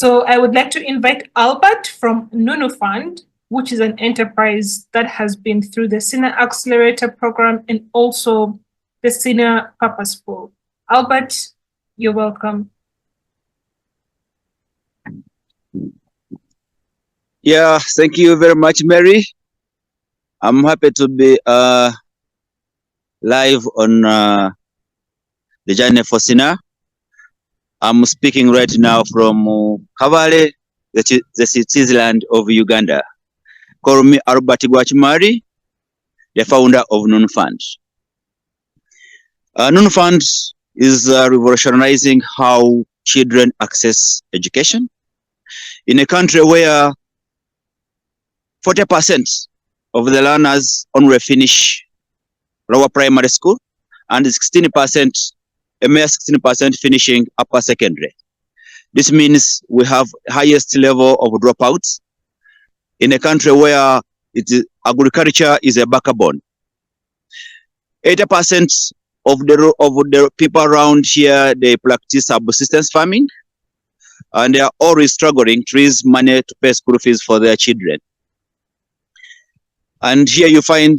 So I would like to invite Albert from NunuFund, which is an enterprise that has been through the Senior Accelerator Program and also the Senior Purposeful. Albert, you're welcome. Yeah, thank you very much, Mary. I'm happy to be live on the journey for Sina. I'm speaking right now from Kavale, the citizenland of Uganda. Call me Albert Gwachimari, the founder of NunuFund. NunuFund is revolutionizing how children access education in a country where 40% of the learners only finish lower primary school and 16%, a mere 16% finishing upper secondary. This means we have highest level of dropouts in a country where agriculture is a backbone. 80% of the people around here, they practice subsistence farming, and they are always struggling to raise money to pay school fees for their children. And here you find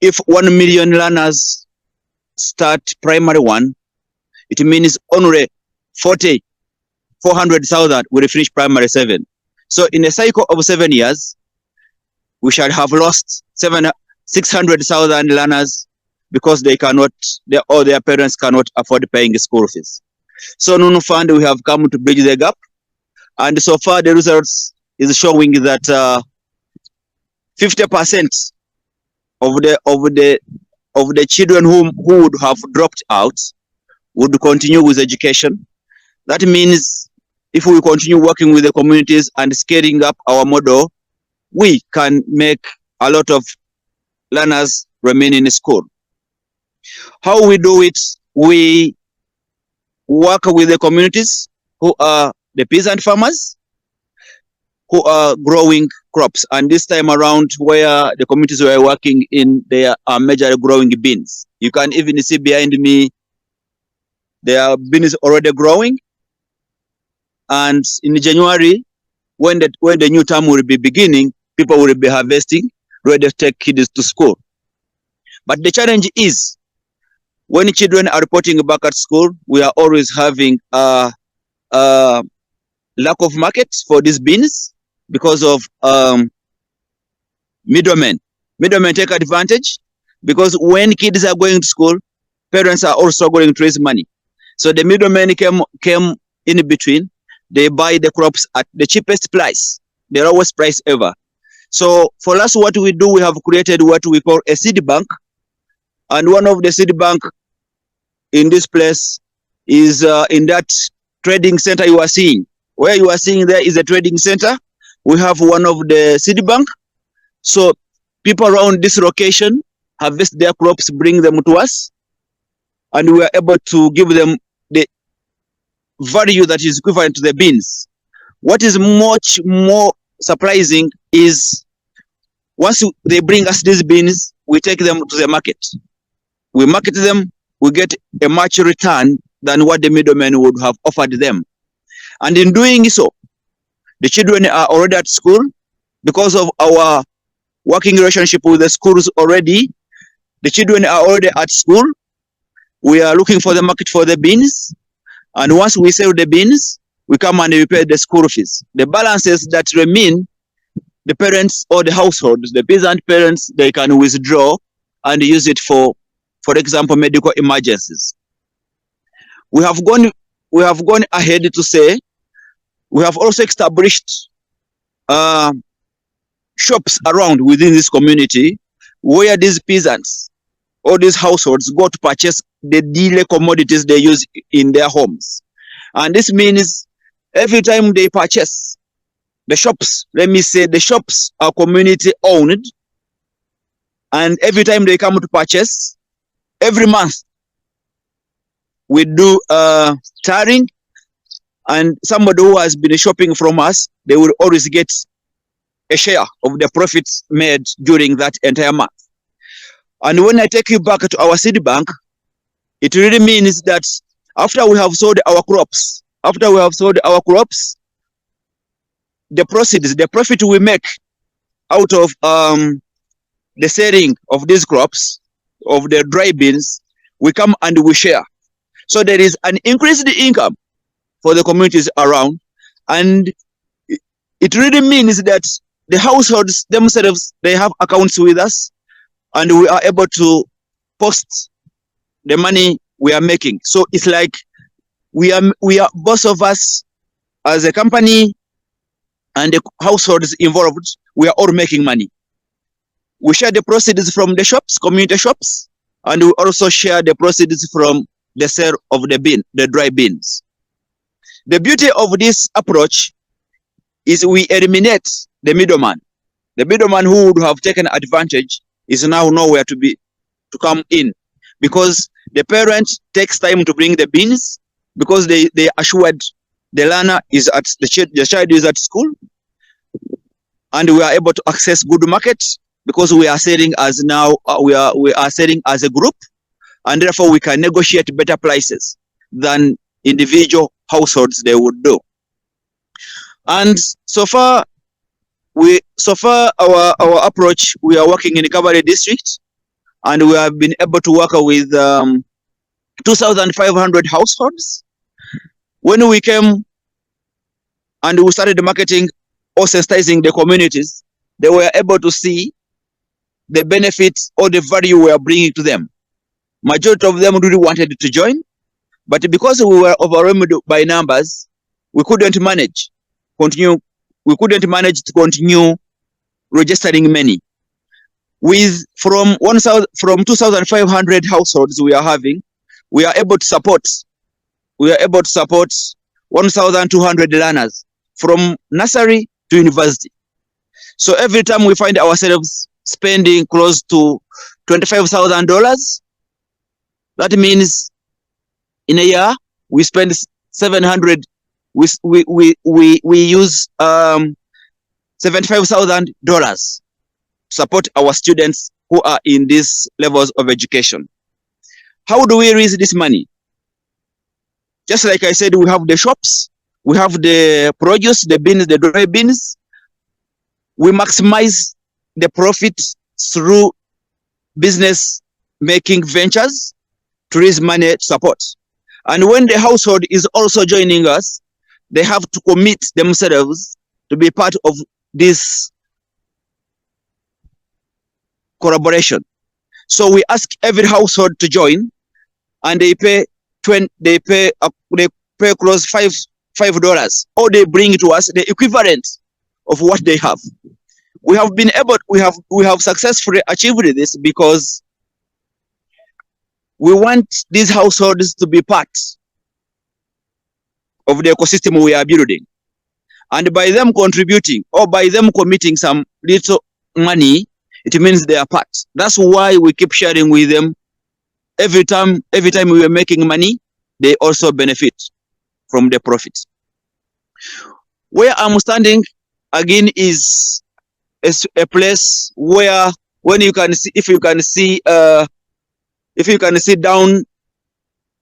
if 1 million learners start primary one, it means only 400,000 will finish primary 7. So in a cycle of 7 years, we shall have lost 600,000 learners because they cannot, or their parents cannot afford paying the school fees. So NunuFund, we have come to bridge the gap, and so far the results is showing that 50% of the children who would have dropped out would continue with education. That means if we continue working with the communities and scaling up our model, we can make a lot of learners remain in school. How we do it? We work with the communities who are the peasant farmers who are growing crops, and this time around where the communities were working in, they are majorly growing beans. You can even see behind me there are beans already growing, and in January when the new term will be beginning, people will be harvesting, ready to take kids to school. But the challenge is when children are reporting back at school, we are always having a lack of markets for these beans because of middlemen. Middlemen take advantage because when kids are going to school, parents are also going to raise money. So the middlemen came in between. They buy the crops at the cheapest price, the lowest price ever. So for us, what we do, we have created what we call a seed bank. And one of the seed bank in this place is in that trading center you are seeing. Where you are seeing there is a trading center. We have one of the seed bank. So people around this location harvest their crops, bring them to us, and we are able to give them the value that is equivalent to the beans. What is much more surprising is once they bring us these beans, we take them to the market. We market them, we get a much return than what the middlemen would have offered them. And in doing so, the children are already at school because of our working relationship with the schools already. The children are already at school. We are looking for the market for the beans. And once we sell the beans, we come and we pay the school fees. The balances that remain, the parents or the households, the peasant parents, they can withdraw and use it for example, medical emergencies. We have gone ahead to say we have also established shops around within this community where these peasants or these households go to purchase the daily commodities they use in their homes. And this means every time they purchase, the shops, let me say the shops are community owned, and every time they come to purchase, every month we do tarring, and somebody who has been shopping from us, they will always get a share of the profits made during that entire month. And when I take you back to our seed bank, it really means that after we have sold our crops, the proceeds, the profit we make out of the selling of these crops, of the dry beans, we come and we share. So there is an increased income for the communities around, and it really means that the households themselves, they have accounts with us, and we are able to post the money we are making. So it's like we are both of us as a company and the households involved, we are all making money. We share the proceeds from the shops, community shops, and we also share the proceeds from the sale of the dry beans. The beauty of this approach is we eliminate the middleman. The middleman who would have taken advantage is now nowhere to come in, because the parent takes time to bring the beans, because they assured the learner is at the child is at school, and we are able to access good markets because we are selling as now we are selling as a group, and therefore we can negotiate better prices than individual households they would do. And so far our approach, we are working in the Kabale district, and we have been able to work with 2,500 households. When we came and we started marketing or sensitizing the communities, they were able to see the benefits or the value we are bringing to them. Majority of them really wanted to join, but because we were overwhelmed by numbers, we couldn't manage to continue registering many. From 2,500 households we are having, we are able to support 1,200 learners from nursery to university. So every time we find ourselves spending close to $25,000, that means in a year we spend 700. We use $75,000 to support our students who are in these levels of education. How do we raise this money? Just like I said, we have the shops, we have the produce, the beans, the dry beans. We maximize the profit through business making ventures to raise money to support. And when the household is also joining us, they have to commit themselves to be part of this collaboration. So we ask every household to join, and they pay close $5, or they bring to us the equivalent of what they have. We have successfully achieved this because we want these households to be part of the ecosystem we are building. And by them contributing or by them committing some little money, it means they are part. That's why we keep sharing with them. Every time we are making money, they also benefit from the profits. Where I'm standing again is a place where, when you can see, if you can see down,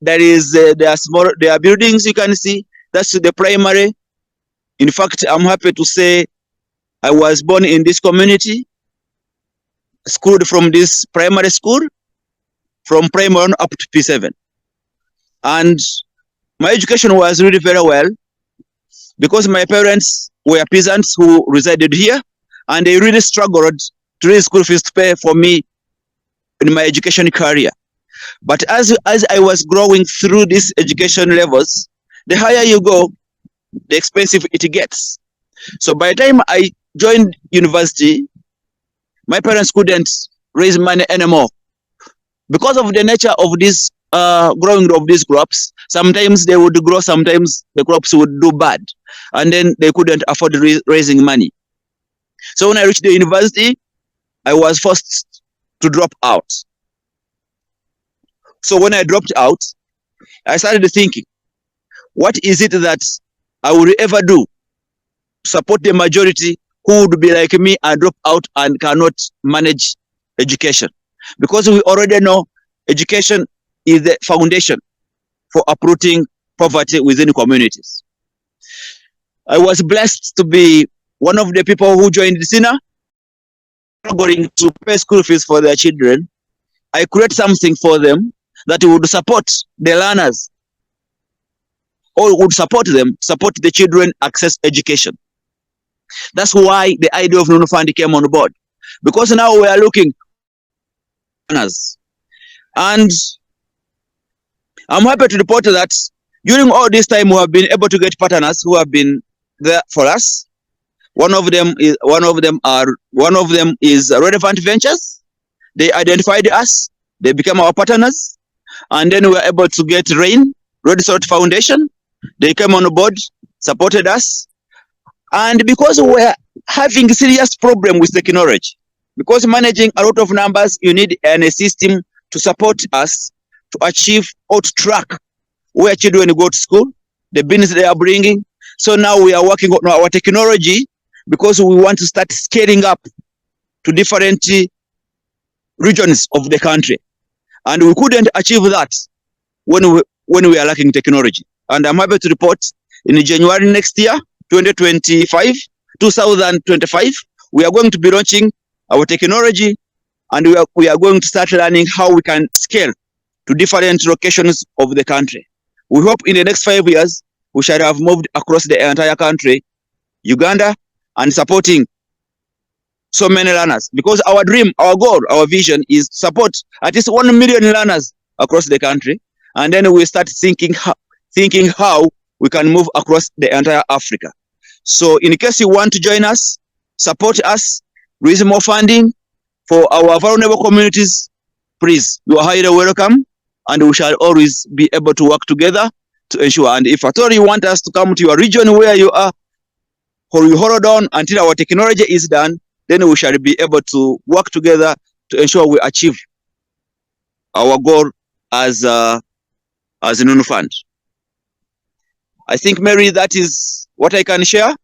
there are buildings you can see. That's the primary. In fact, I'm happy to say I was born in this community, schooled from this primary school, from primary on up to P7. And my education was really very well because my parents were peasants who resided here, and they really struggled to raise school fees to pay for me in my education career. But as I was growing through these education levels, the higher you go, the expensive it gets. So by the time I joined university, my parents couldn't raise money anymore. Because of the nature of this growing of these crops, sometimes they would grow, sometimes the crops would do bad, and then they couldn't afford raising money. So when I reached the university, I was forced to drop out. So when I dropped out, I started thinking, what is it that I would ever do to support the majority who would be like me and drop out and cannot manage education? Because we already know education is the foundation for uprooting poverty within communities. I was blessed to be one of the people who joined the SINA going to pay school fees for their children, I create something for them that would support the learners or would support them, support the children access education. That's why the idea of NunuFund came on board, because now we are looking learners. And I'm happy to report that during all this time we have been able to get partners who have been there for us. One of them is Relevant Ventures. They identified us, they became our partners, and then we were able to get RAIN, Road Salt Foundation. They came on board, supported us, and because we were having serious problem with technology, because managing a lot of numbers, you need a system to support us to achieve or to track where children go to school, the business they are bringing. So now we are working on our technology because we want to start scaling up to different regions of the country. And we couldn't achieve that when we are lacking technology. And I'm happy to report in January next year, 2025, we are going to be launching our technology, and we are going to start learning how we can scale to different locations of the country. We hope in the next 5 years, we shall have moved across the entire country, Uganda, and supporting so many learners, because our dream, our goal, our vision is support at least 1 million learners across the country, and then we start thinking how we can move across the entire Africa. So in case you want to join us, support us, raise more funding for our vulnerable communities, please, you are highly welcome, and we shall always be able to work together to ensure. And if at all you want us to come to your region where you are, or you hold on until our technology is done, then we shall be able to work together to ensure we achieve our goal as a NunuFund. I think, Mary, that is what I can share.